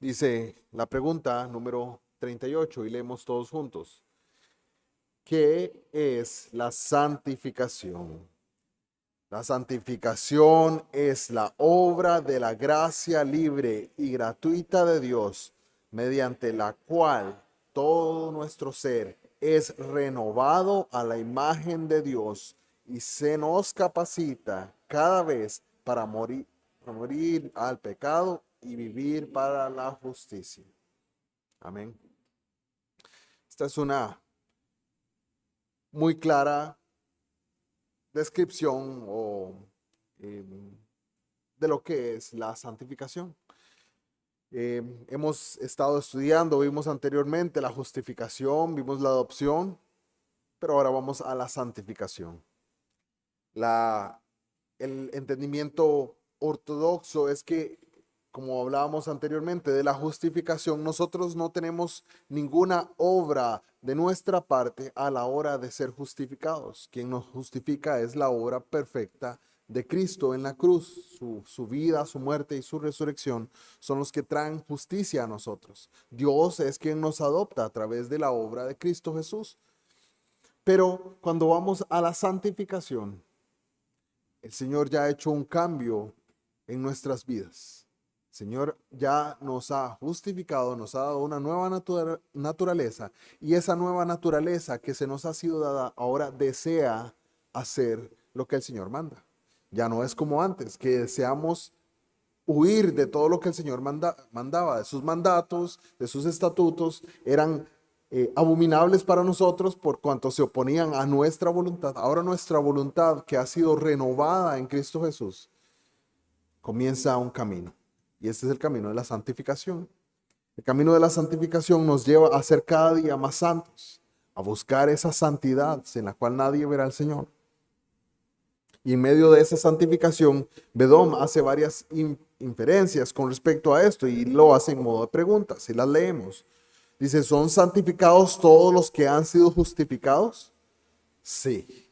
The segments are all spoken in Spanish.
Dice la pregunta número 38 y leemos todos juntos. ¿Qué es la santificación? La santificación es la obra de la gracia libre y gratuita de Dios, mediante la cual todo nuestro ser es renovado a la imagen de Dios y se nos capacita cada vez para morir al pecado y vivir para la justicia. Amén. Esta es una muy clara descripción eh, de lo que es la santificación. Hemos estado estudiando, vimos anteriormente la justificación, vimos la adopción, pero ahora vamos a la santificación. El entendimiento ortodoxo es que, como hablábamos anteriormente, de la justificación, nosotros no tenemos ninguna obra de nuestra parte a la hora de ser justificados. Quien nos justifica es la obra perfecta de Cristo en la cruz. Su vida, su muerte y su resurrección son los que traen justicia a nosotros. Dios es quien nos adopta a través de la obra de Cristo Jesús. Pero cuando vamos a la santificación, el Señor ya ha hecho un cambio en nuestras vidas. El Señor ya nos ha justificado, nos ha dado una nueva naturaleza, y esa nueva naturaleza que se nos ha sido dada ahora desea hacer lo que el Señor manda. Ya no es como antes, que deseamos huir de todo lo que el Señor mandaba, de sus mandatos, de sus estatutos, eran abominables para nosotros por cuanto se oponían a nuestra voluntad. Ahora nuestra voluntad, que ha sido renovada en Cristo Jesús, comienza un camino. Y este es el camino de la santificación. El camino de la santificación nos lleva a ser cada día más santos, a buscar esa santidad sin la cual nadie verá al Señor. Y en medio de esa santificación, Bedom hace varias inferencias con respecto a esto y lo hace en modo de preguntas. Si las leemos, dice, ¿son santificados todos los que han sido justificados? Sí.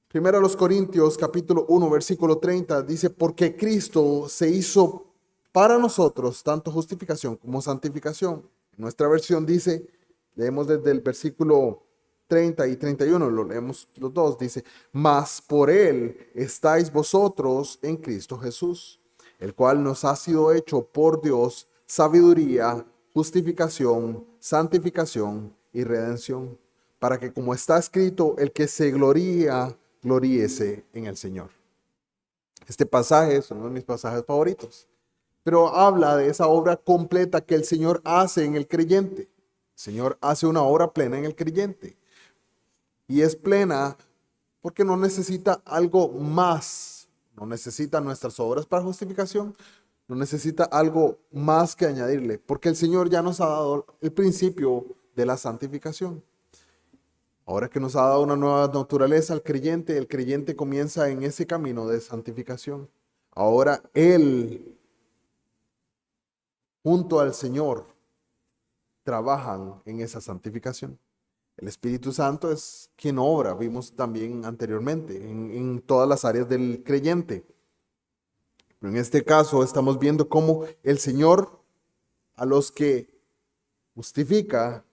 Primero a los Corintios, capítulo 1, versículo 30, dice, porque Cristo se hizo para nosotros tanto justificación como santificación. Nuestra versión dice, leemos desde el versículo 30 y 31, lo leemos los dos, dice, mas por él estáis vosotros en Cristo Jesús, el cual nos ha sido hecho por Dios sabiduría, justificación, santificación y redención, para que, como está escrito, el que se gloría, gloríese en el Señor. Este pasaje es uno de mis pasajes favoritos, pero habla de esa obra completa que el Señor hace en el creyente. El Señor hace una obra plena en el creyente. Y es plena porque no necesita algo más. No necesita nuestras obras para justificación. No necesita algo más que añadirle. Porque el Señor ya nos ha dado el principio de la santificación. Ahora que nos ha dado una nueva naturaleza al creyente, el creyente comienza en ese camino de santificación. Ahora Él, junto al Señor, trabajan en esa santificación. El Espíritu Santo es quien obra, vimos también anteriormente, en todas las áreas del creyente. Pero en este caso estamos viendo cómo el Señor a los que justifica,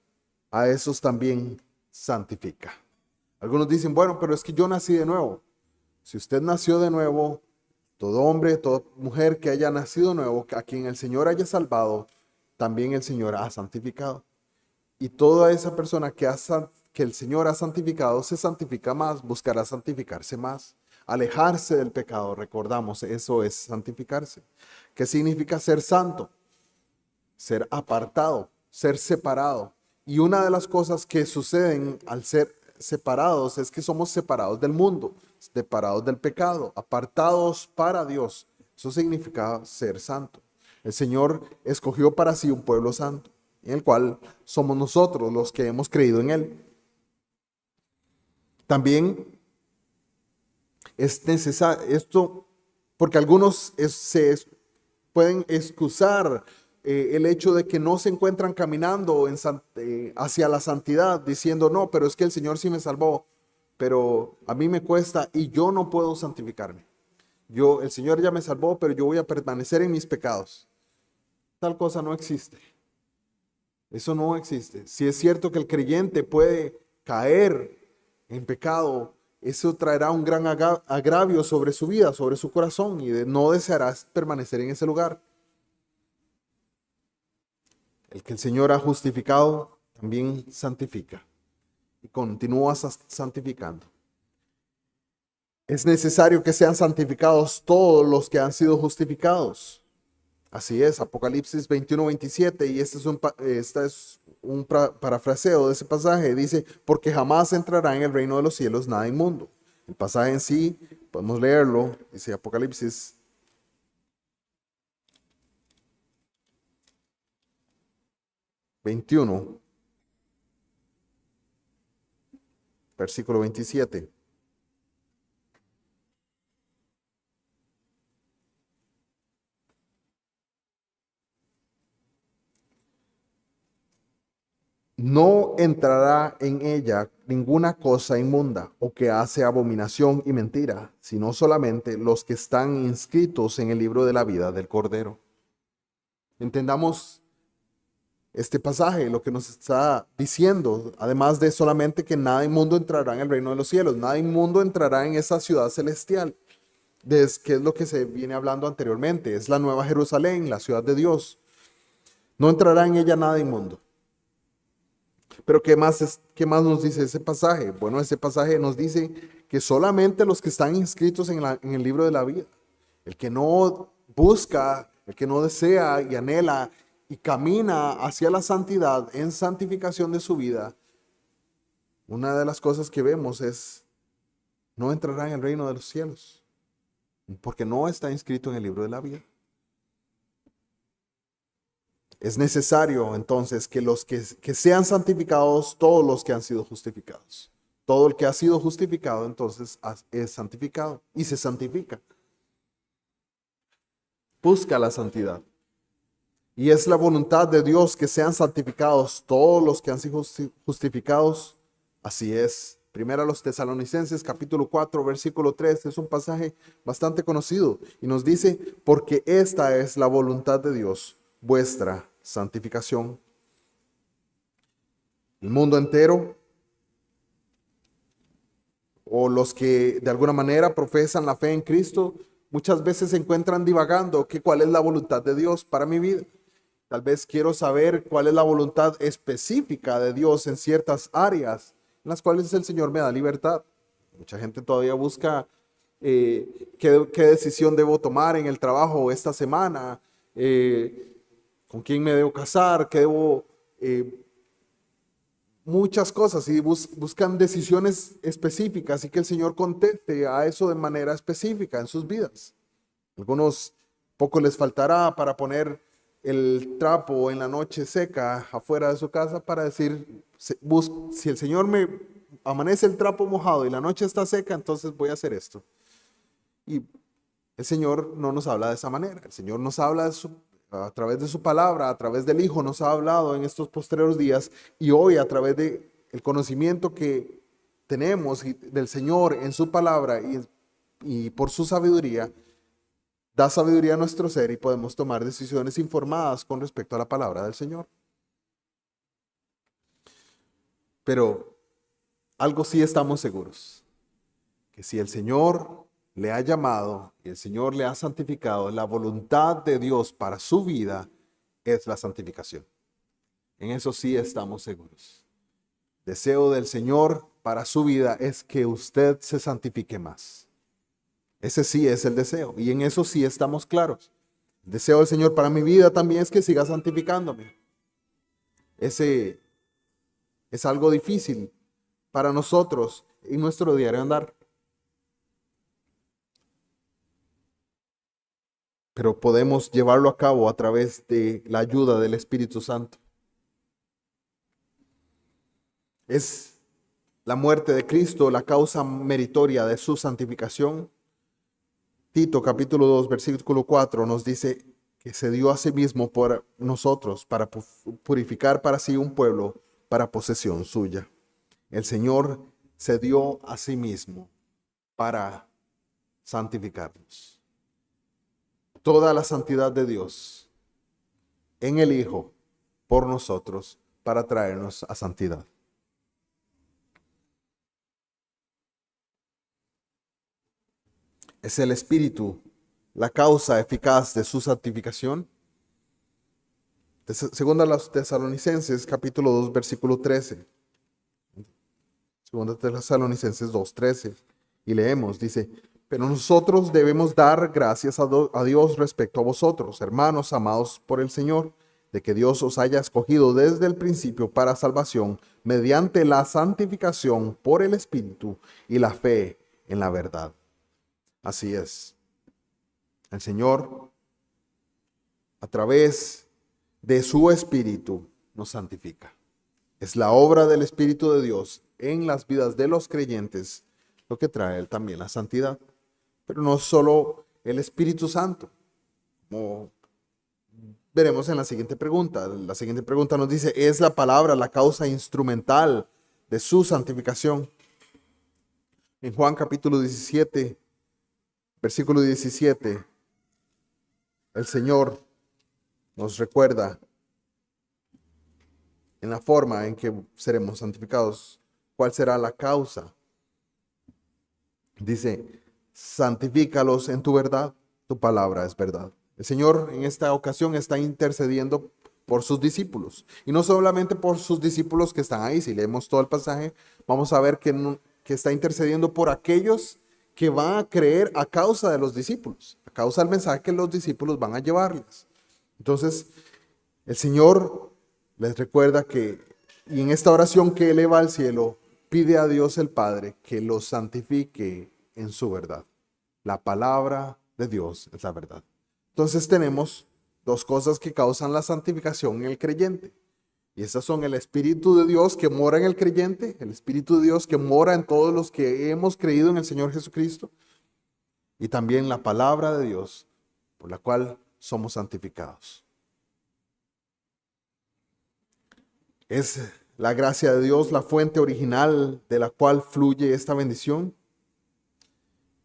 a esos también santifica. Algunos dicen, bueno, pero es que yo nací de nuevo. Si usted nació de nuevo, todo hombre, toda mujer que haya nacido de nuevo, a quien el Señor haya salvado, también el Señor ha santificado. Y toda esa persona que el Señor ha santificado se santifica más, buscará santificarse más, alejarse del pecado. Recordamos, eso es santificarse. ¿Qué significa ser santo? Ser apartado, ser separado. Y una de las cosas que suceden al ser separados es que somos separados del mundo, separados del pecado, apartados para Dios. Eso significa ser santo. El Señor escogió para sí un pueblo santo, en el cual somos nosotros los que hemos creído en Él. También es necesario esto, porque algunos pueden excusar el hecho de que no se encuentran caminando hacia la santidad, diciendo, no, pero es que el Señor sí me salvó, pero a mí me cuesta y yo no puedo santificarme. El Señor ya me salvó, pero yo voy a permanecer en mis pecados. tal cosa no existe. Eso no existe. Si es cierto que el creyente puede caer en pecado, eso traerá un gran agravio sobre su vida, sobre su corazón, y no desearás permanecer en ese lugar. El que el Señor ha justificado, también santifica y continúa santificando. Es necesario que sean santificados todos los que han sido justificados. Así es, Apocalipsis 21-27, y este es un parafraseo de ese pasaje. Dice, porque jamás entrará en el reino de los cielos nada inmundo. El pasaje en sí, podemos leerlo, dice Apocalipsis 21, versículo 27. No entrará en ella ninguna cosa inmunda o que hace abominación y mentira, sino solamente los que están inscritos en el libro de la vida del Cordero. Entendamos este pasaje, lo que nos está diciendo, además de solamente que nada inmundo entrará en el reino de los cielos, nada inmundo entrará en esa ciudad celestial, que es lo que se viene hablando anteriormente, es la Nueva Jerusalén, la ciudad de Dios. No entrará en ella nada inmundo. Pero ¿qué más nos dice ese pasaje? Bueno, ese pasaje nos dice que solamente los que están inscritos en el libro de la vida, el que no busca, el que no desea y anhela y camina hacia la santidad en santificación de su vida, una de las cosas que vemos es, no entrará en el reino de los cielos, porque no está inscrito en el libro de la vida. Es necesario entonces que que sean santificados todos los que han sido justificados. Todo el que ha sido justificado entonces es santificado y se santifica. Busca la santidad. Y es la voluntad de Dios que sean santificados todos los que han sido justificados. Así es. Primero a los Tesalonicenses capítulo 4 versículo 3 es un pasaje bastante conocido y nos dice, porque esta es la voluntad de Dios, vuestra santificación. El mundo entero, o los que de alguna manera profesan la fe en Cristo, muchas veces se encuentran divagando que cuál es la voluntad de Dios para mi vida. Tal vez quiero saber cuál es la voluntad específica de Dios en ciertas áreas en las cuales el Señor me da libertad. Mucha gente todavía busca qué decisión debo tomar en el trabajo esta semana, con quién me debo casar, qué debo, muchas cosas, y buscan decisiones específicas y que el Señor conteste a eso de manera específica en sus vidas. Algunos poco les faltará para poner el trapo en la noche seca afuera de su casa para decir, si el Señor me amanece el trapo mojado y la noche está seca, entonces voy a hacer esto. Y el Señor no nos habla de esa manera. El Señor nos habla a través de su palabra, a través del Hijo nos ha hablado en estos postreros días, y hoy a través del conocimiento que tenemos del Señor en su palabra y por su sabiduría, da sabiduría a nuestro ser y podemos tomar decisiones informadas con respecto a la palabra del Señor. Pero algo sí estamos seguros, que si el Señor le ha llamado y el Señor le ha santificado, la voluntad de Dios para su vida es la santificación. En eso sí estamos seguros. Deseo del Señor para su vida es que usted se santifique más. Ese sí es el deseo y en eso sí estamos claros. El deseo del Señor para mi vida también es que siga santificándome. Ese es algo difícil para nosotros en nuestro diario andar. Pero podemos llevarlo a cabo a través de la ayuda del Espíritu Santo. Es la muerte de Cristo la causa meritoria de su santificación. Tito capítulo 2 versículo 4 nos dice que se dio a sí mismo por nosotros para purificar para sí un pueblo para posesión suya. El Señor se dio a sí mismo para santificarnos. Toda la santidad de Dios en el Hijo por nosotros para traernos a santidad. Es el Espíritu la causa eficaz de su santificación. Segunda a los Tesalonicenses, capítulo 2, versículo 13. Segunda Tesalonicenses 2:13. Y leemos, dice, pero nosotros debemos dar gracias a Dios respecto a vosotros, hermanos amados por el Señor, de que Dios os haya escogido desde el principio para salvación, mediante la santificación por el Espíritu y la fe en la verdad. Así es. El Señor, a través de su Espíritu, nos santifica. Es la obra del Espíritu de Dios en las vidas de los creyentes lo que trae también la santidad. Pero no solo el Espíritu Santo, como veremos en la siguiente pregunta. La siguiente pregunta nos dice, ¿es la palabra la causa instrumental de su santificación? En Juan capítulo 17, versículo 17, el Señor nos recuerda en la forma en que seremos santificados. ¿Cuál será la causa? Dice, santifícalos en tu verdad, tu palabra es verdad. El Señor en esta ocasión está intercediendo por sus discípulos. Y no solamente por sus discípulos que están ahí. Si leemos todo el pasaje, vamos a ver que está intercediendo por aquellos que van a creer a causa de los discípulos, a causa del mensaje que los discípulos van a llevarles. Entonces, el Señor les recuerda y en esta oración que eleva al cielo, pide a Dios el Padre que los santifique en su verdad. La palabra de Dios es la verdad. Entonces tenemos dos cosas que causan la santificación en el creyente. Y esas son el Espíritu de Dios que mora en el creyente, el Espíritu de Dios que mora en todos los que hemos creído en el Señor Jesucristo, y también la palabra de Dios por la cual somos santificados. Es la gracia de Dios la fuente original de la cual fluye esta bendición.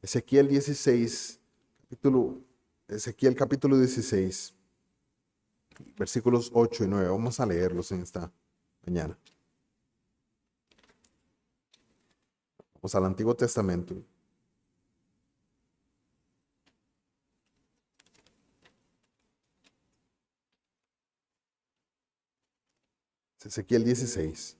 Ezequiel capítulo 16, versículos 8 y 9. Vamos a leerlos en esta mañana. Vamos al Antiguo Testamento. Ezequiel 16.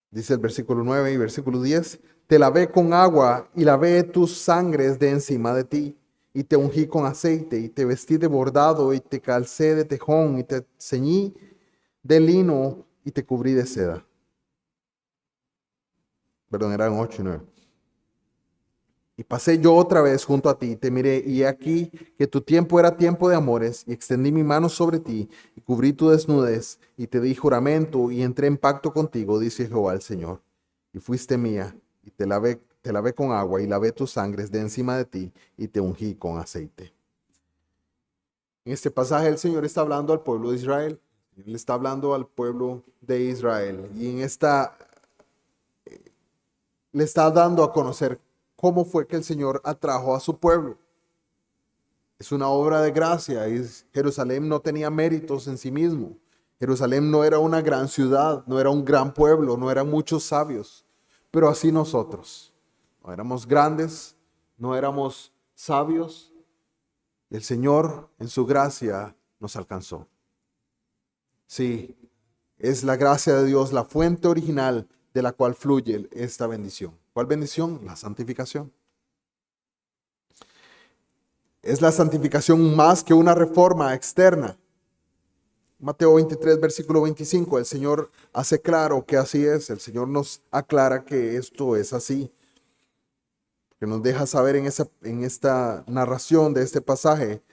Dice el versículo 9 y versículo 10, te lavé con agua y lavé tus sangres de encima de ti, y te ungí con aceite, y te vestí de bordado, y te calcé de tejón, y te ceñí de lino, y te cubrí de seda. Perdón, eran 8 y 9. Y pasé yo otra vez junto a ti, te miré, y he aquí que tu tiempo era tiempo de amores, y extendí mi mano sobre ti, y cubrí tu desnudez, y te di juramento, y entré en pacto contigo, dice Jehová el Señor. Y fuiste mía, y te lavé con agua, y lavé tus sangres de encima de ti, y te ungí con aceite. En este pasaje el Señor está hablando al pueblo de Israel. Él está hablando al pueblo de Israel, y en esta le está dando a conocer cómo fue que el Señor atrajo a su pueblo. Es una obra de gracia. Jerusalén no tenía méritos en sí mismo. Jerusalén no era una gran ciudad, no era un gran pueblo, no eran muchos sabios. Pero así nosotros. No éramos grandes, no éramos sabios. El Señor en su gracia nos alcanzó. Sí, es la gracia de Dios, la fuente original de la cual fluye esta bendición. ¿Cuál bendición? La santificación. Es la santificación más que una reforma externa. Mateo 23, versículo 25, el Señor hace claro que así es. El Señor nos aclara que esto es así. Que nos deja saber en esta narración de este pasaje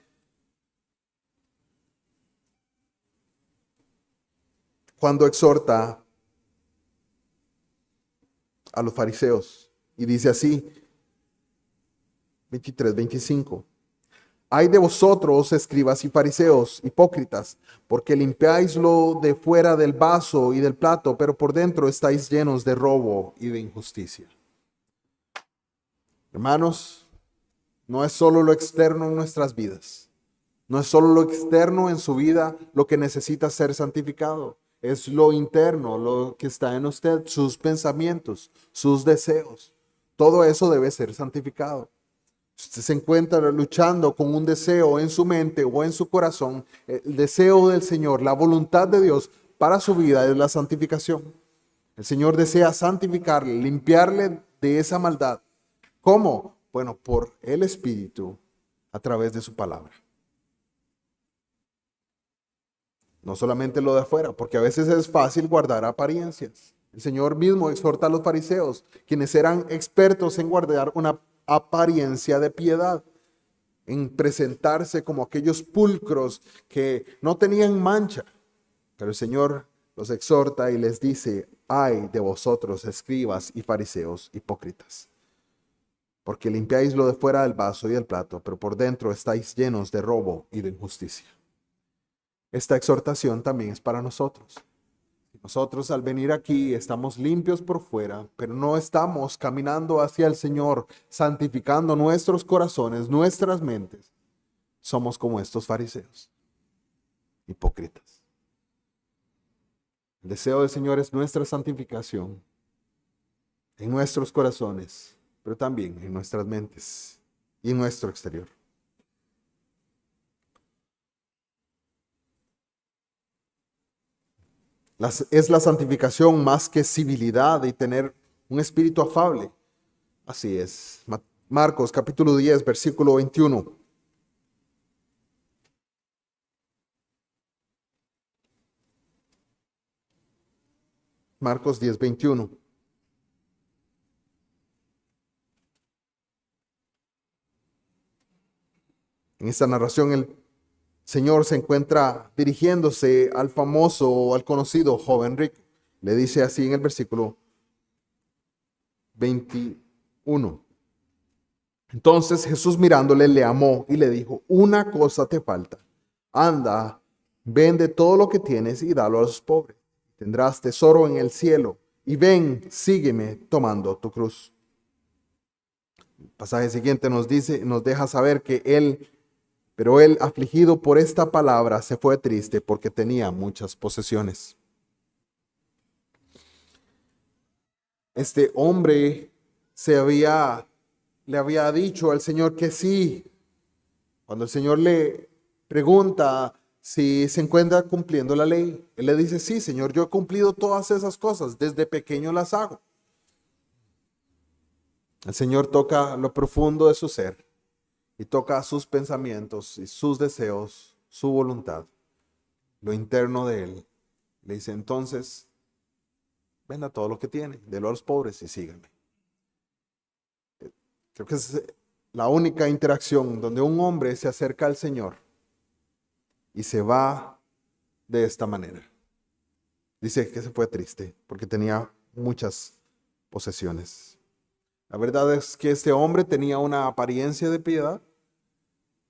cuando exhorta a los fariseos. Y dice así, 23, 25. Hay de vosotros, escribas y fariseos, hipócritas, porque limpiáis lo de fuera del vaso y del plato, pero por dentro estáis llenos de robo y de injusticia. Hermanos, no es solo lo externo en nuestras vidas. No es solo lo externo en su vida lo que necesita ser santificado. Es lo interno, lo que está en usted, sus pensamientos, sus deseos. Todo eso debe ser santificado. Si usted se encuentra luchando con un deseo en su mente o en su corazón, el deseo del Señor, la voluntad de Dios para su vida es la santificación. El Señor desea santificarle, limpiarle de esa maldad. ¿Cómo? Bueno, por el Espíritu a través de su palabra. No solamente lo de afuera, porque a veces es fácil guardar apariencias. El Señor mismo exhorta a los fariseos, quienes eran expertos en guardar una apariencia de piedad, en presentarse como aquellos pulcros que no tenían mancha. Pero el Señor los exhorta y les dice: ay de vosotros, escribas y fariseos hipócritas, porque limpiáis lo de fuera del vaso y del plato, pero por dentro estáis llenos de robo y de injusticia. Esta exhortación también es para nosotros. Nosotros al venir aquí estamos limpios por fuera, pero no estamos caminando hacia el Señor, santificando nuestros corazones, nuestras mentes. Somos como estos fariseos, hipócritas. El deseo del Señor es nuestra santificación en nuestros corazones, pero también en nuestras mentes y en nuestro exterior. Es la santificación más que civilidad y tener un espíritu afable. Así es. Marcos capítulo 10, versículo 21. Marcos 10, 21. En esta narración el Señor se encuentra dirigiéndose al famoso o al conocido joven rico. Le dice así en el versículo 21. Entonces Jesús mirándole le amó y le dijo: una cosa te falta. Anda, vende todo lo que tienes y dalo a los pobres. Tendrás tesoro en el cielo. Y ven, sígueme tomando tu cruz. El pasaje siguiente nos dice, nos deja saber que pero él, afligido por esta palabra, se fue triste porque tenía muchas posesiones. Este hombre le había dicho al Señor que sí. Cuando el Señor le pregunta si se encuentra cumpliendo la ley, él le dice: sí, Señor, yo he cumplido todas esas cosas, desde pequeño las hago. El Señor toca lo profundo de su ser y toca sus pensamientos y sus deseos, su voluntad, lo interno de él. Le dice: entonces, venda todo lo que tiene, délo a los pobres y síganme. Creo que es la única interacción donde un hombre se acerca al Señor y se va de esta manera. Dice que se fue triste porque tenía muchas posesiones. La verdad es que este hombre tenía una apariencia de piedad,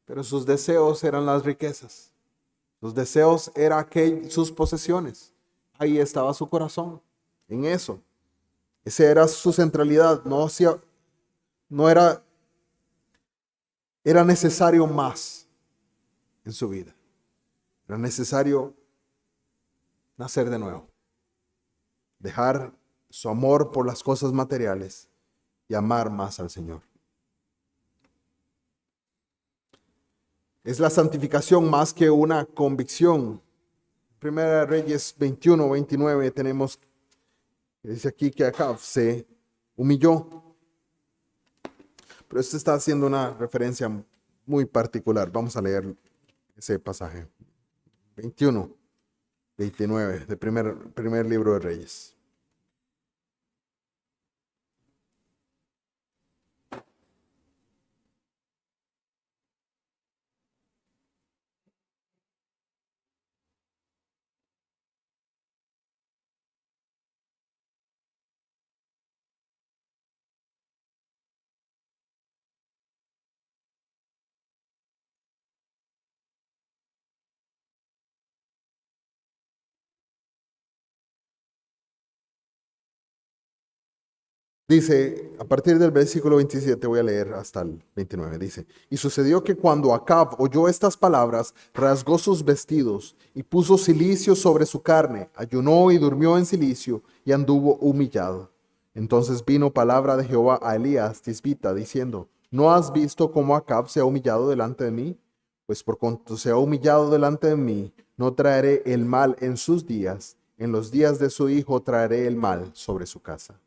pero sus deseos eran las riquezas. Sus deseos eran sus posesiones. Ahí estaba su corazón, en eso. Esa era su centralidad. No era, era necesario más en su vida. Era necesario nacer de nuevo. Dejar su amor por las cosas materiales y amar más al Señor. Es la santificación más que una convicción. Primera Reyes 21, 29 tenemos, dice aquí que Acab se humilló. Pero esto está haciendo una referencia muy particular. Vamos a leer ese pasaje. 21, 29 del primer libro de Reyes. Dice, a partir del versículo 27 voy a leer hasta el 29. Dice, y sucedió que cuando Acab oyó estas palabras, rasgó sus vestidos y puso cilicio sobre su carne, ayunó y durmió en cilicio y anduvo humillado. Entonces vino palabra de Jehová a Elías Tisbita, diciendo, ¿no has visto cómo Acab se ha humillado delante de mí? Pues por cuanto se ha humillado delante de mí, no traeré el mal en sus días, en los días de su hijo traeré el mal sobre su casa.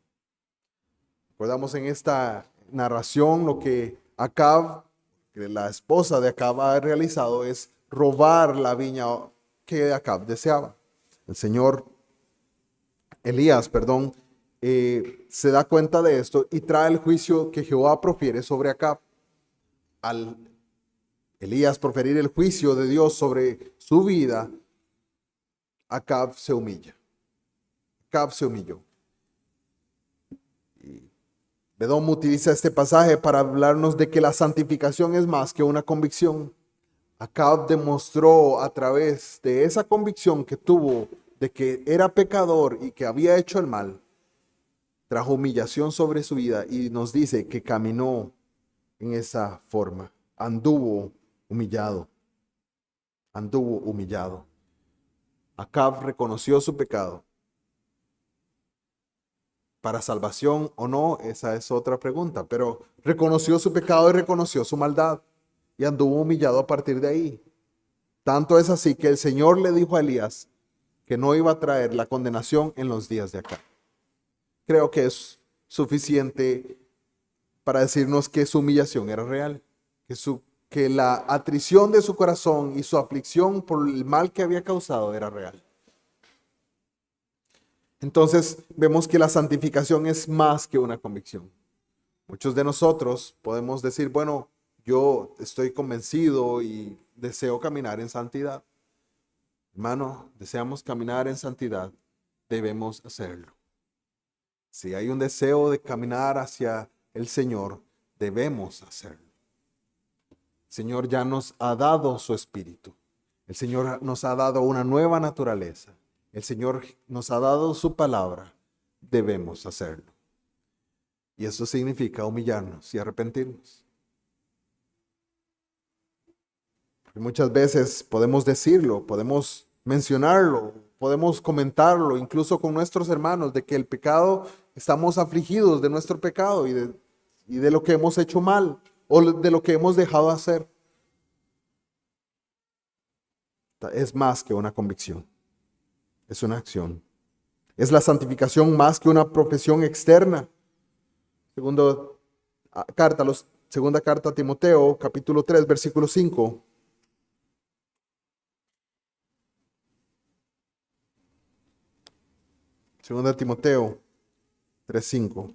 Recordamos en esta narración lo que Acab, que la esposa de Acab ha realizado, es robar la viña que Acab deseaba. El señor Elías, perdón, se da cuenta de esto y trae el juicio que Jehová profiere sobre Acab. Al Elías proferir el juicio de Dios sobre su vida, Acab se humilla. Acab se humilló. Bedón utiliza este pasaje para hablarnos de que la santificación es más que una convicción. Acab demostró a través de esa convicción que tuvo de que era pecador y que había hecho el mal, trajo humillación sobre su vida y nos dice que caminó en esa forma, anduvo humillado, anduvo humillado. Acab reconoció su pecado. Para salvación o no, esa es otra pregunta, pero reconoció su pecado y reconoció su maldad y anduvo humillado a partir de ahí. Tanto es así que el Señor le dijo a Elías que no iba a traer la condenación en los días de acá. Creo que es suficiente para decirnos que su humillación era real, que la atrición de su corazón y su aflicción por el mal que había causado era real. Entonces vemos que la santificación es más que una convicción. Muchos de nosotros podemos decir, bueno, yo estoy convencido y deseo caminar en santidad. Hermano, deseamos caminar en santidad, debemos hacerlo. Si hay un deseo de caminar hacia el Señor, debemos hacerlo. El Señor ya nos ha dado su espíritu. El Señor nos ha dado una nueva naturaleza. El Señor nos ha dado su palabra. Debemos hacerlo. Y eso significa humillarnos y arrepentirnos. Porque muchas veces podemos decirlo, podemos mencionarlo, podemos comentarlo, incluso con nuestros hermanos, de que el pecado, estamos afligidos de nuestro pecado y de lo que hemos hecho mal o de lo que hemos dejado de hacer. Es más que una convicción. Es una acción. Es la santificación más que una profesión externa. Segunda carta a Timoteo, capítulo 3, versículo 5. Segunda Timoteo 3, 5.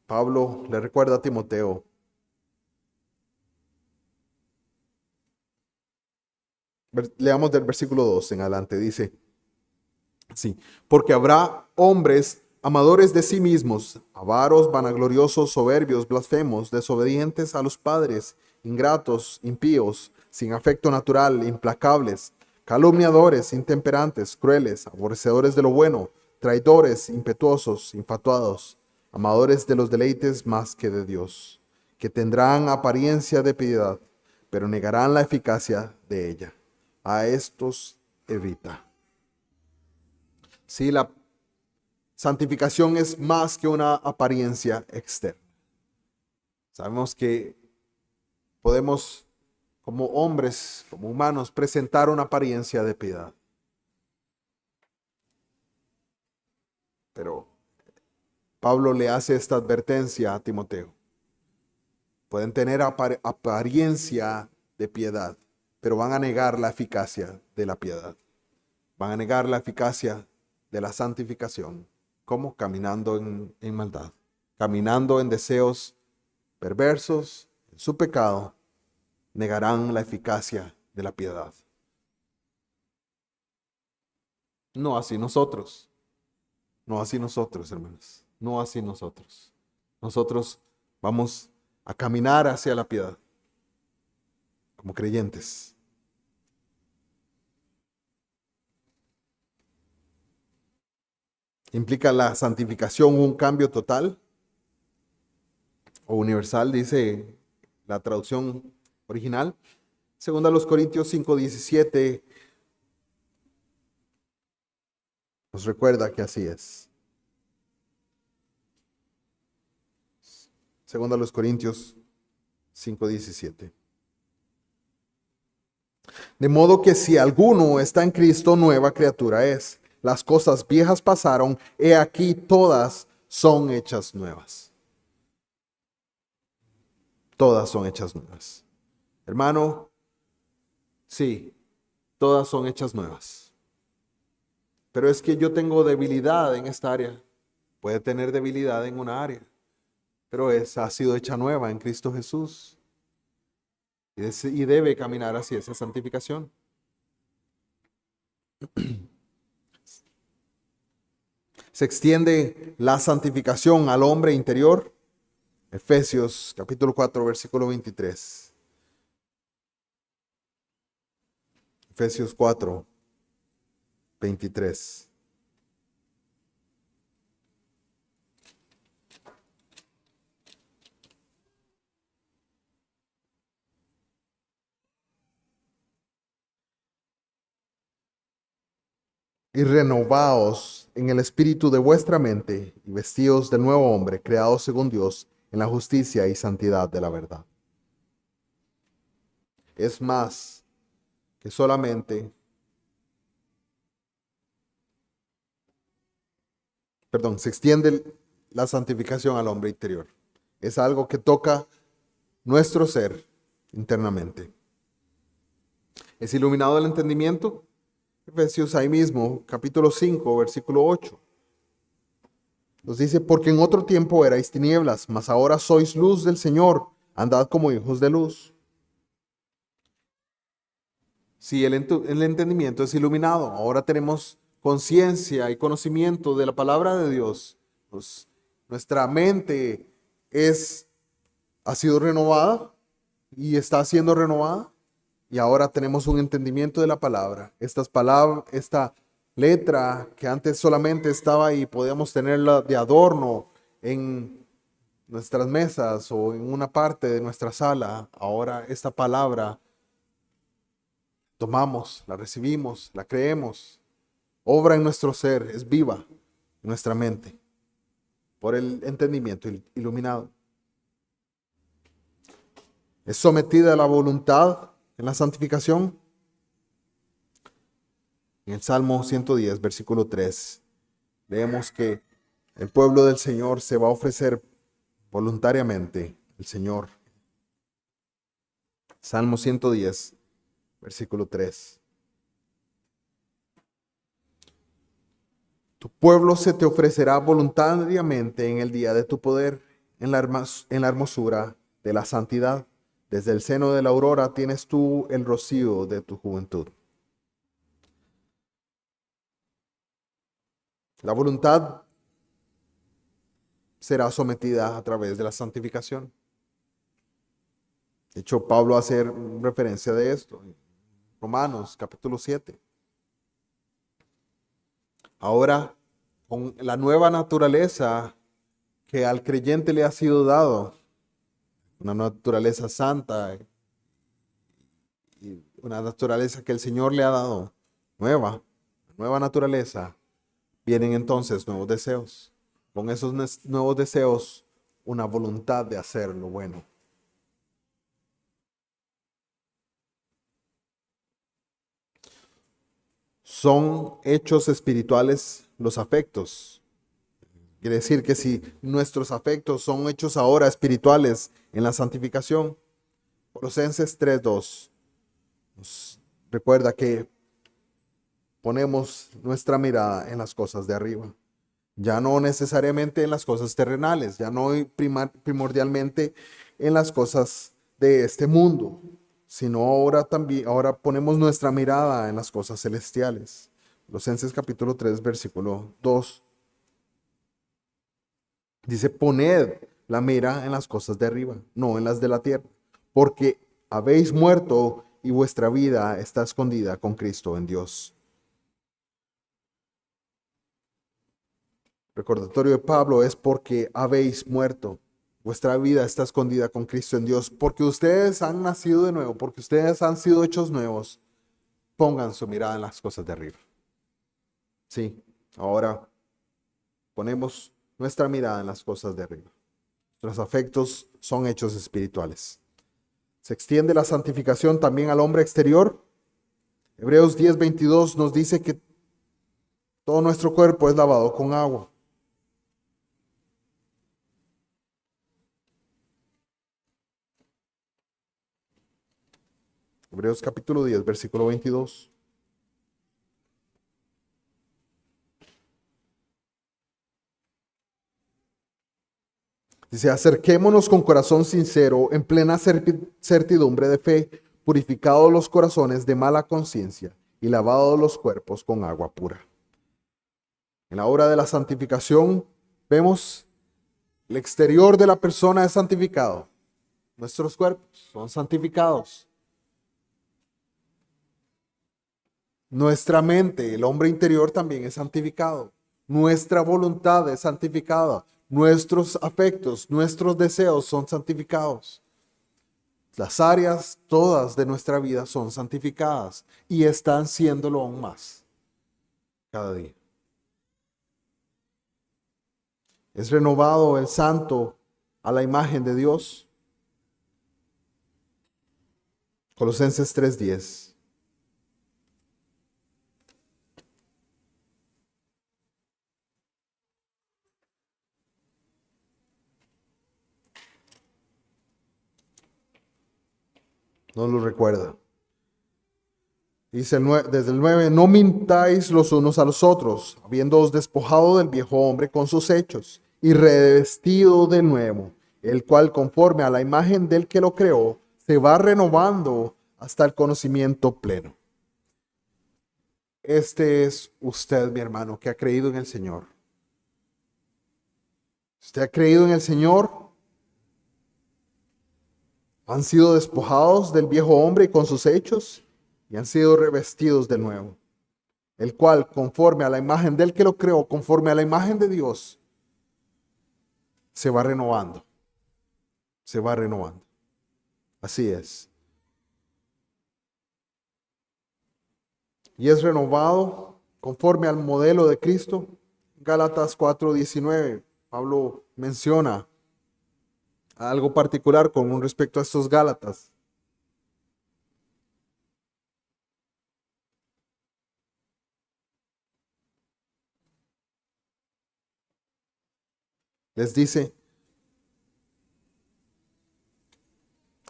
Pablo le recuerda a Timoteo. Leamos del versículo 2 en adelante. Dice así: porque habrá hombres amadores de sí mismos, avaros, vanagloriosos, soberbios, blasfemos, desobedientes a los padres, ingratos, impíos, sin afecto natural, implacables, calumniadores, intemperantes, crueles, aborrecedores de lo bueno, traidores, impetuosos, infatuados, amadores de los deleites más que de Dios, que tendrán apariencia de piedad, pero negarán la eficacia de ella. A estos evita. Sí, la santificación es más que una apariencia externa. Sabemos que podemos, como hombres, como humanos, presentar una apariencia de piedad. Pero Pablo le hace esta advertencia a Timoteo. Pueden tener apariencia de piedad, pero van a negar la eficacia de la piedad. Van a negar la eficacia de la santificación. ¿Cómo? Caminando en maldad, caminando en deseos perversos, en su pecado, negarán la eficacia de la piedad. No así nosotros, no así nosotros, hermanos, no así nosotros. Nosotros vamos a caminar hacia la piedad como creyentes. Implica la santificación, un cambio total o universal, dice la traducción original. Segunda a los Corintios 5:17 nos recuerda que así es. Segunda a los Corintios 5:17. De modo que si alguno está en Cristo, nueva criatura es. Las cosas viejas pasaron, he aquí todas son hechas nuevas. Todas son hechas nuevas. Hermano, sí, todas son hechas nuevas. Pero es que yo tengo debilidad en esta área. Puede tener debilidad en una área, pero esa ha sido hecha nueva en Cristo Jesús. Y debe caminar hacia esa santificación. Se extiende la santificación al hombre interior. Efesios capítulo 4, versículo 23. Efesios 4, 23. Y renovaos en el espíritu de vuestra mente y vestíos del nuevo hombre, creado según Dios, en la justicia y santidad de la verdad. Es más que solamente, se extiende la santificación al hombre interior. Es algo que toca nuestro ser internamente. ¿Es iluminado el entendimiento? Efesios ahí mismo, capítulo 5, versículo 8. Nos dice, porque en otro tiempo erais tinieblas, mas ahora sois luz del Señor, andad como hijos de luz. Si el entendimiento es iluminado, ahora tenemos conciencia y conocimiento de la palabra de Dios. Pues, nuestra mente ha sido renovada y está siendo renovada. Y ahora tenemos un entendimiento de la palabra. Esta letra que antes solamente estaba ahí, podíamos tenerla de adorno en nuestras mesas o en una parte de nuestra sala. Ahora esta palabra tomamos, la recibimos, la creemos. Obra en nuestro ser, es viva en nuestra mente por el entendimiento iluminado. Es sometida a la voluntad en la santificación. En el Salmo 110, versículo 3, leemos que el pueblo del Señor se va a ofrecer voluntariamente al Señor. Salmo 110, versículo 3. Tu pueblo se te ofrecerá voluntariamente en el día de tu poder, en la hermosura de la santidad. Desde el seno de la aurora tienes tú el rocío de tu juventud. La voluntad será sometida a través de la santificación. De hecho, Pablo hace referencia de esto en Romanos capítulo 7. Ahora, con la nueva naturaleza que al creyente le ha sido dado, una naturaleza santa y una naturaleza que el Señor le ha dado, nueva naturaleza, vienen entonces nuevos deseos. Con esos nuevos deseos, una voluntad de hacer lo bueno. Son hechos espirituales los afectos. Quiere decir que si nuestros afectos son hechos ahora espirituales en la santificación, Colosenses 3:2 nos recuerda que ponemos nuestra mirada en las cosas de arriba. Ya no necesariamente en las cosas terrenales, ya no primordialmente en las cosas de este mundo, sino ahora ponemos nuestra mirada en las cosas celestiales. Colosenses capítulo 3, versículo 2. Dice, poned la mira en las cosas de arriba, no en las de la tierra, porque habéis muerto y vuestra vida está escondida con Cristo en Dios. Recordatorio de Pablo es porque habéis muerto. Vuestra vida está escondida con Cristo en Dios. Porque ustedes han nacido de nuevo, porque ustedes han sido hechos nuevos. Pongan su mirada en las cosas de arriba. Sí, ahora ponemos nuestra mirada en las cosas de arriba. Nuestros afectos son hechos espirituales. Se extiende la santificación también al hombre exterior. Hebreos 10:22 nos dice que todo nuestro cuerpo es lavado con agua. Hebreos capítulo 10, versículo 22. Dice, acerquémonos con corazón sincero, en plena certidumbre de fe, purificados los corazones de mala conciencia y lavados los cuerpos con agua pura. En la obra de la santificación vemos el exterior de la persona es santificado. Nuestros cuerpos son santificados. Nuestra mente, el hombre interior también es santificado. Nuestra voluntad es santificada. Nuestros afectos, nuestros deseos son santificados. Las áreas todas de nuestra vida son santificadas y están siéndolo aún más cada día. Es renovado el santo a la imagen de Dios. Colosenses 3:10. No lo recuerda. Dice desde el 9, no mintáis los unos a los otros, habiéndoos despojado del viejo hombre con sus hechos, y revestido del nuevo, el cual conforme a la imagen del que lo creó, se va renovando hasta el conocimiento pleno. Este es usted, mi hermano, que ha creído en el Señor. Usted ha creído en el Señor. Han sido despojados del viejo hombre con sus hechos y han sido revestidos de nuevo, el cual conforme a la imagen del que lo creó, conforme a la imagen de Dios, se va renovando, se va renovando. Así es. Y es renovado conforme al modelo de Cristo. Gálatas 4:19, Pablo menciona algo particular con respecto a estos Gálatas. Les dice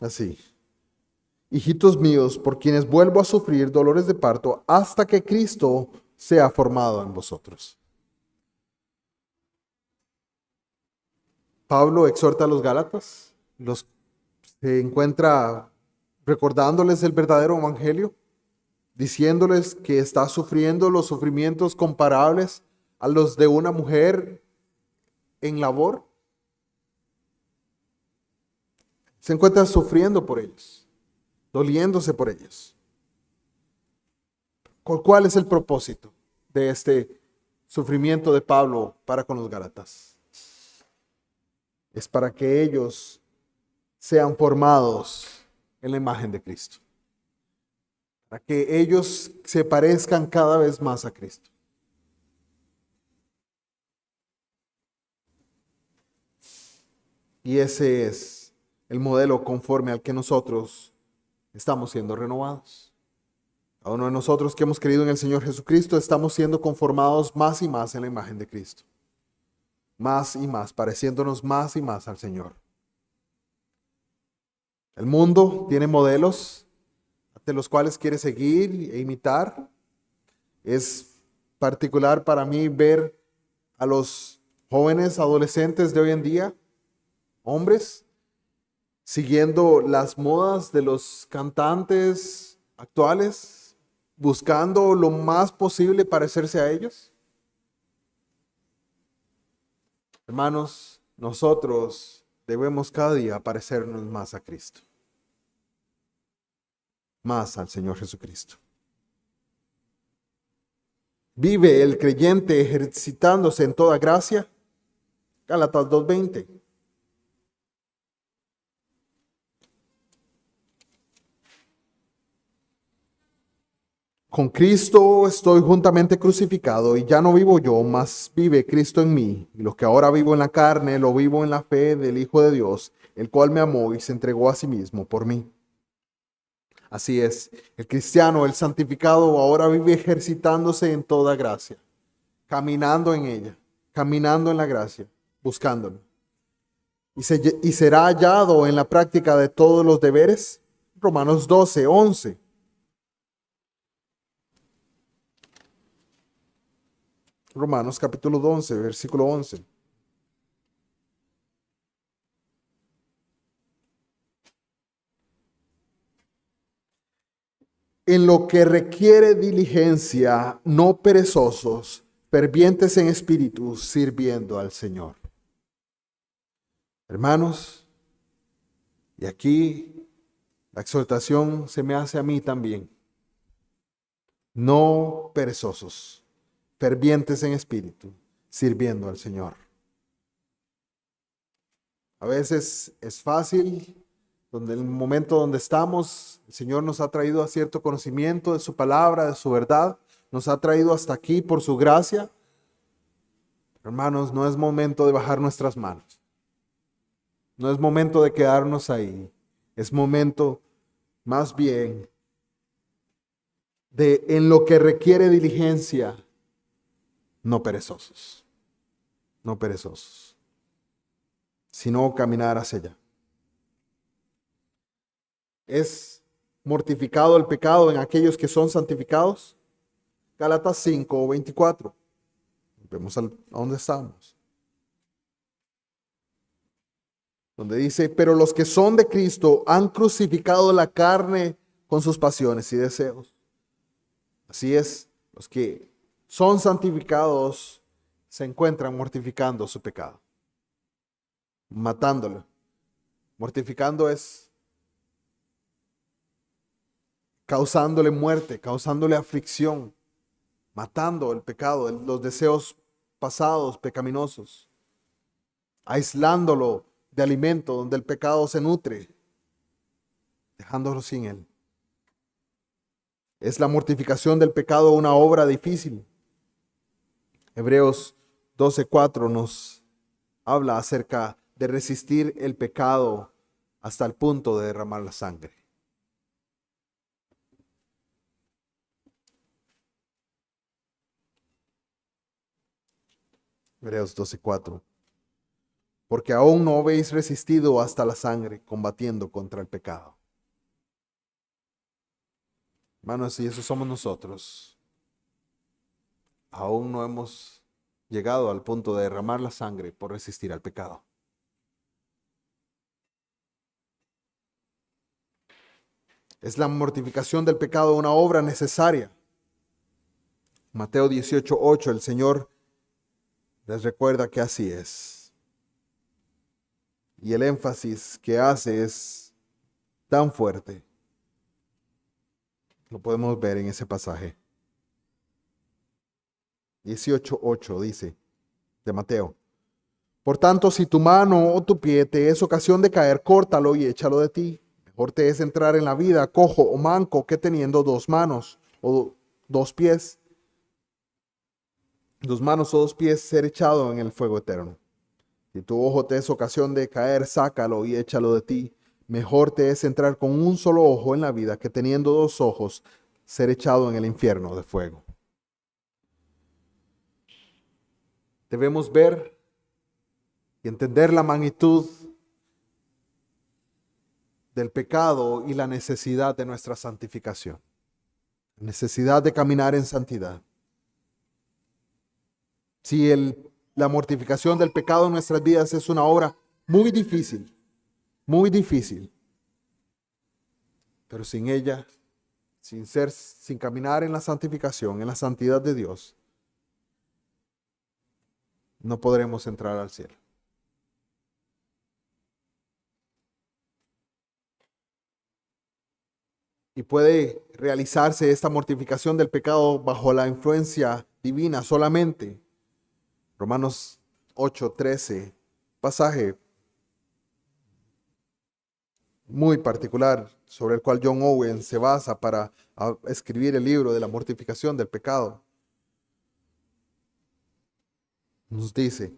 así: hijitos míos, por quienes vuelvo a sufrir dolores de parto hasta que Cristo sea formado en vosotros. Pablo exhorta a los Gálatas, los se encuentra recordándoles el verdadero evangelio, diciéndoles que está sufriendo los sufrimientos comparables a los de una mujer en labor. Se encuentra sufriendo por ellos, doliéndose por ellos. ¿Cuál es el propósito de este sufrimiento de Pablo para con los Gálatas? Es para que ellos sean formados en la imagen de Cristo, para que ellos se parezcan cada vez más a Cristo. Y ese es el modelo conforme al que nosotros estamos siendo renovados. Cada uno de nosotros que hemos creído en el Señor Jesucristo estamos siendo conformados más y más en la imagen de Cristo. Más y más, pareciéndonos más y más al Señor. El mundo tiene modelos de los cuales quiere seguir e imitar. Es particular para mí ver a los jóvenes, adolescentes de hoy en día, hombres, siguiendo las modas de los cantantes actuales, buscando lo más posible parecerse a ellos. Hermanos, nosotros debemos cada día parecernos más a Cristo, más al Señor Jesucristo. ¿Vive el creyente ejercitándose en toda gracia? Gálatas 2:20. Con Cristo estoy juntamente crucificado y ya no vivo yo, mas vive Cristo en mí. Y lo que ahora vivo en la carne, lo vivo en la fe del Hijo de Dios, el cual me amó y se entregó a sí mismo por mí. Así es, el cristiano, el santificado, ahora vive ejercitándose en toda gracia, caminando en ella, caminando en la gracia, buscándolo. Y será hallado en la práctica de todos los deberes. Romanos 12:11. Romanos capítulo 11, versículo 11. En lo que requiere diligencia, no perezosos, fervientes en espíritu, sirviendo al Señor. Hermanos, y aquí la exhortación se me hace a mí también. No perezosos, fervientes en espíritu, sirviendo al Señor. A veces es fácil, donde en el momento donde estamos, el Señor nos ha traído a cierto conocimiento de su palabra, de su verdad, nos ha traído hasta aquí por su gracia. Hermanos, no es momento de bajar nuestras manos. No es momento de quedarnos ahí. Es momento más bien de en lo que requiere diligencia, no perezosos, no perezosos, sino caminar hacia allá. ¿Es mortificado el pecado en aquellos que son santificados? Gálatas 5:24. Vemos a dónde estamos. Donde dice, pero los que son de Cristo han crucificado la carne con sus pasiones y deseos. Así es, los que son santificados se encuentran mortificando su pecado, matándolo. Mortificando es causándole muerte, causándole aflicción, matando el pecado, los deseos pasados pecaminosos, aislándolo de alimento donde el pecado se nutre, dejándolo sin él. ¿Es la mortificación del pecado una obra difícil? Hebreos 12:4 nos habla acerca de resistir el pecado hasta el punto de derramar la sangre. Hebreos 12:4. Porque aún no habéis resistido hasta la sangre, combatiendo contra el pecado. Hermanos, y eso somos nosotros. Aún no hemos llegado al punto de derramar la sangre por resistir al pecado. ¿Es la mortificación del pecado una obra necesaria? Mateo 18:8, el Señor les recuerda que así es. Y el énfasis que hace es tan fuerte. Lo podemos ver en ese pasaje. 18:8 dice de Mateo. Por tanto, si tu mano o tu pie te es ocasión de caer, córtalo y échalo de ti. Mejor te es entrar en la vida cojo o manco que teniendo dos manos o dos pies, ser echado en el fuego eterno. Si tu ojo te es ocasión de caer, sácalo y échalo de ti. Mejor te es entrar con un solo ojo en la vida que teniendo dos ojos ser echado en el infierno de fuego. Debemos ver y entender la magnitud del pecado y la necesidad de nuestra santificación. Necesidad de caminar en santidad. Si la mortificación del pecado en nuestras vidas es una obra muy difícil, pero sin ella, sin caminar en la santificación, en la santidad de Dios, no podremos entrar al cielo. Y puede realizarse esta mortificación del pecado bajo la influencia divina solamente. Romanos 8:13, pasaje muy particular sobre el cual John Owen se basa para escribir el libro de la mortificación del pecado. Nos dice: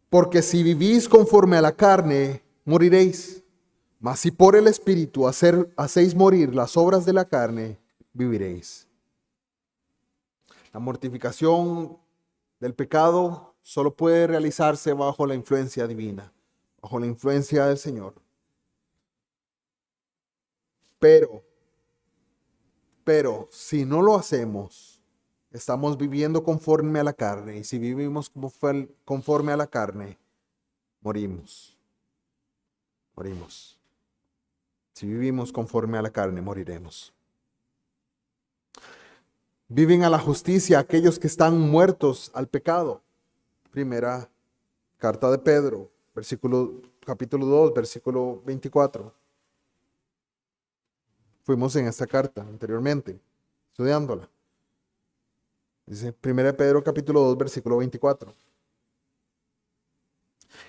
porque si vivís conforme a la carne, moriréis. Mas si por el Espíritu hacéis morir las obras de la carne, viviréis. La mortificación del pecado solo puede realizarse bajo la influencia divina, bajo la influencia del Señor. Pero si no lo hacemos, estamos viviendo conforme a la carne. Y si vivimos conforme a la carne, morimos. Morimos. Si vivimos conforme a la carne, moriremos. Viven a la justicia aquellos que están muertos al pecado. Primera carta de Pedro, capítulo 2, versículo 24. Fuimos en esta carta anteriormente, estudiándola. Dice Primera de Pedro, capítulo 2, versículo 24.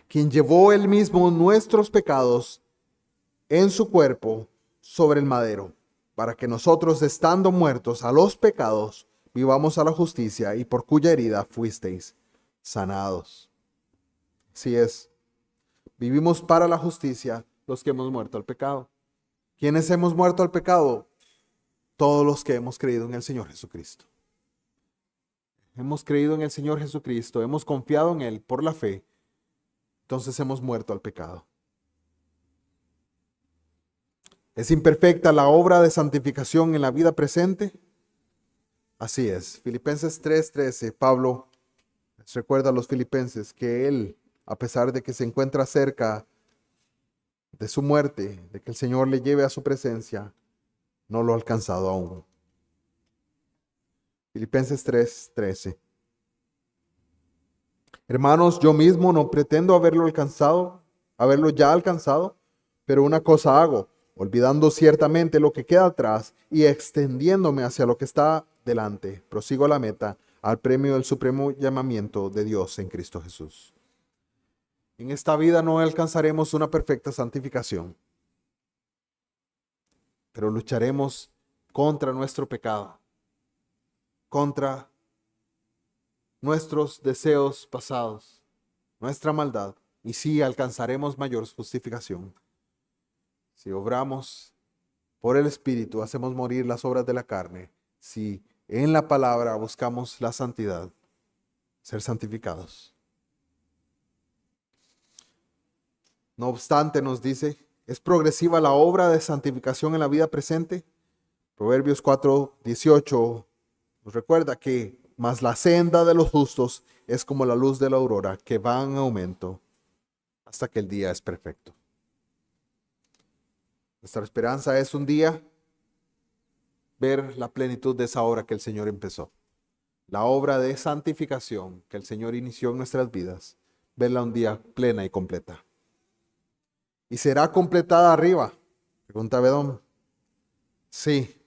Quien llevó él mismo nuestros pecados en su cuerpo sobre el madero, para que nosotros, estando muertos a los pecados, vivamos a la justicia, y por cuya herida fuisteis sanados. Así es. Vivimos para la justicia los que hemos muerto al pecado. ¿Quiénes hemos muerto al pecado? Todos los que hemos creído en el Señor Jesucristo. Hemos creído en el Señor Jesucristo, hemos confiado en Él por la fe, entonces hemos muerto al pecado. ¿Es imperfecta la obra de santificación en la vida presente? Así es. Filipenses 3:13, Pablo les recuerda a los filipenses que él, a pesar de que se encuentra cerca de su muerte, de que el Señor le lleve a su presencia, no lo ha alcanzado aún. Filipenses 3:13. Hermanos, yo mismo no pretendo haberlo ya alcanzado, pero una cosa hago, olvidando ciertamente lo que queda atrás y extendiéndome hacia lo que está delante, prosigo a la meta, al premio del supremo llamamiento de Dios en Cristo Jesús. En esta vida no alcanzaremos una perfecta santificación, pero lucharemos contra nuestro pecado, contra nuestros deseos pasados, nuestra maldad, y sí alcanzaremos mayor justificación. Si obramos por el Espíritu, hacemos morir las obras de la carne. Si en la palabra buscamos la santidad, ser santificados. No obstante, nos dice, ¿es progresiva la obra de santificación en la vida presente? Proverbios 4:18 nos recuerda que mas la senda de los justos es como la luz de la aurora, que va en aumento hasta que el día es perfecto. Nuestra esperanza es un día ver la plenitud de esa obra que el Señor empezó. La obra de santificación que el Señor inició en nuestras vidas, verla un día plena y completa. ¿Y será completada arriba? Pregunta Bedón. Sí.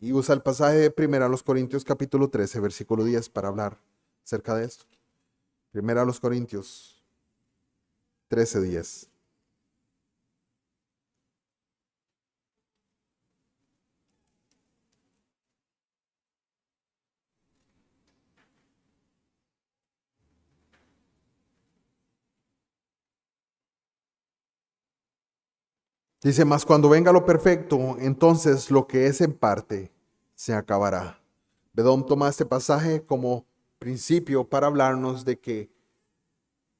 Y usa el pasaje de 1 Corintios capítulo 13, versículo 10 para hablar acerca de esto. 1 Corintios 13:10. Dice, mas cuando venga lo perfecto, entonces lo que es en parte se acabará. Bedón toma este pasaje como principio para hablarnos de que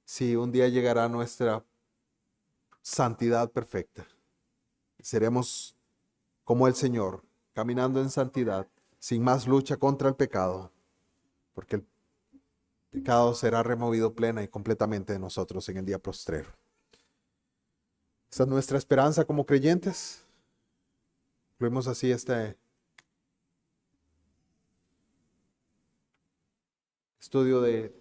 si un día llegará nuestra santidad perfecta, seremos como el Señor, caminando en santidad, sin más lucha contra el pecado, porque el pecado será removido plena y completamente de nosotros en el día postrero. Esa es nuestra esperanza como creyentes. Concluimos así este estudio de